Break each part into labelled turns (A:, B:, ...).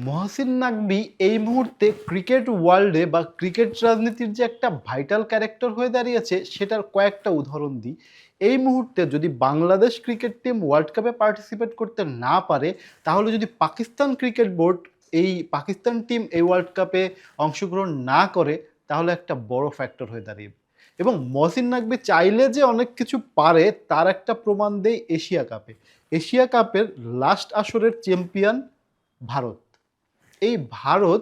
A: মহসিন নাকভি এই মুহূর্তে ক্রিকেট ওয়ার্ল্ডে বা ক্রিকেট রাজনীতির যে একটা ভাইটাল ক্যারেক্টার হয়ে দাঁড়িয়েছে সেটার কয়েকটা উদাহরণ দিই। এই মুহূর্তে যদি বাংলাদেশ ক্রিকেট টিম ওয়ার্ল্ড কাপে পার্টিসিপেট করতে না পারে, তাহলে যদি পাকিস্তান ক্রিকেট বোর্ড এই পাকিস্তান টিম এই ওয়ার্ল্ড কাপে অংশগ্রহণ না করে, তাহলে একটা বড় ফ্যাক্টর হয়ে দাঁড়িয়ে। এবং মহসিন নাকভি চাইলে যে অনেক কিছু পারে তার একটা প্রমাণ দেয় এশিয়া কাপে। এশিয়া কাপের লাস্ট আসরের চ্যাম্পিয়ন ভারত। এই ভারত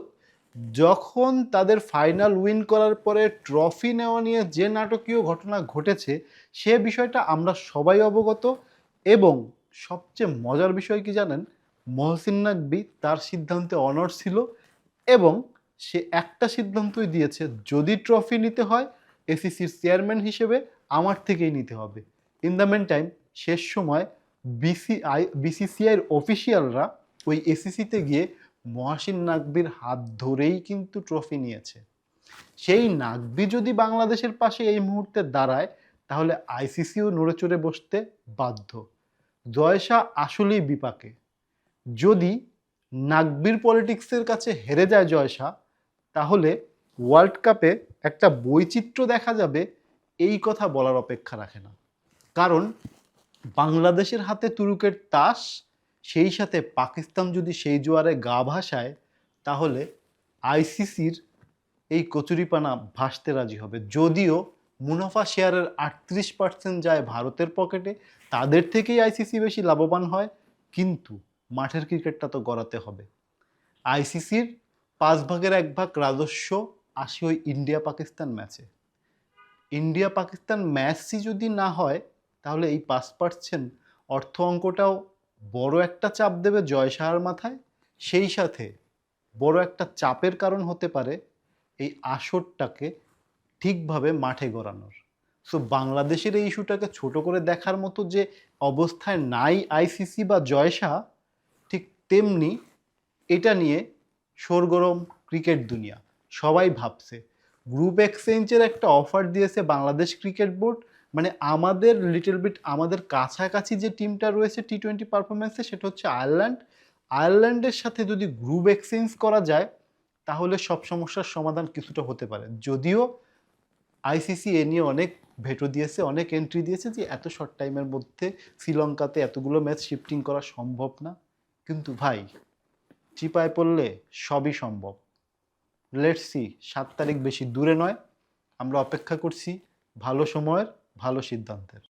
A: যখন তাদের ফাইনাল উইন করার পরে ট্রফি নেওয়া নিয়ে যে নাটকীয় ঘটনা ঘটেছে, সে বিষয়টা আমরা সবাই অবগত। এবং সবচেয়ে মজার বিষয় কি জানেন, মহসিন নাকভি তার সিদ্ধান্তে অনড় ছিল এবং সে একটা সিদ্ধান্তই দিয়েছে, যদি ট্রফি নিতে হয় এসিসির চেয়ারম্যান হিসেবে আমার থেকেই নিতে হবে। ইন দ্য মেন টাইম শেষ সময় বিসিসিআইয়ের অফিসিয়ালরা ওই এসিসিতে গিয়ে মহসিন নাকভির হাত ধরেই কিন্তু ট্রফি নিয়েছে। সেই নাকভি যদি বাংলাদেশের পাশে এই মুহূর্তে দাঁড়ায়, তাহলে আইসিসিও নড়ে চড়ে বসতে বাধ্য। জয়শা আসলেই বিপাকে। যদি নাকভির পলিটিক্সের কাছে হেরে যায় জয়শা, তাহলে ওয়ার্ল্ড কাপে একটা বৈচিত্র্য দেখা যাবে, এই কথা বলার অপেক্ষা রাখে না। কারণ বাংলাদেশের হাতে তুরুকের তাস, সেই সাথে পাকিস্তান যদি সেই জোয়ারে গা ভাসায়, তাহলে আইসিসির এই কচুরিপানা ভাসতে রাজি হবে। যদিও মুনাফা শেয়ারের 38% যায় ভারতের পকেটে, তাদের থেকেই আইসিসি বেশি লাভবান হয়, কিন্তু মাঠের ক্রিকেটটা তো গড়াতে হবে। আইসিসির 1/5 রাজস্ব আসে ওই ইন্ডিয়া পাকিস্তান ম্যাচে। ইন্ডিয়া পাকিস্তান ম্যাচই যদি না হয়, তাহলে এই 5% অর্থ অঙ্কটাও বড় একটা চাপ দেবে জয়শাহর মাথায়। সেই সাথে বড় একটা চাপের কারণ হতে পারে এই আসরটাকে ঠিকভাবে মাঠে গড়ানোর। সো বাংলাদেশের এই ইস্যুটাকে ছোট করে দেখার মতো যে অবস্থায় নাই আইসিসি বা জয়শাহ, ঠিক তেমনি এটা নিয়ে সরগরম ক্রিকেট দুনিয়া। সবাই ভাবছে, গ্রুপ এক্সচেঞ্জের একটা অফার দিয়েছে বাংলাদেশ ক্রিকেট বোর্ড। মানে আমাদের লিটল বিট আমাদের কাছাকাছি যে টিমটা রয়েছে টি-20 পারফরমেন্সে, সেটা হচ্ছে আয়ারল্যান্ড। আয়ারল্যান্ডের সাথে যদি গ্রুপ এক্সচেঞ্জ করা যায়, তাহলে সব সমস্যার সমাধান কিছুটা হতে পারে। যদিও আইসিসি এ নিয়ে অনেক ভেটো দিয়েছে, অনেক এন্ট্রি দিয়েছে যে এত শর্ট টাইমের মধ্যে শ্রীলঙ্কাতে এতগুলো ম্যাচ শিফটিং করা সম্ভব না। কিন্তু ভাই, চিপায় পড়লে সবই সম্ভব। লেটস সি, 7 তারিখ বেশি দূরে নয়। আমরা অপেক্ষা করছি ভালো সময়ের, ভালো সিদ্ধান্তের।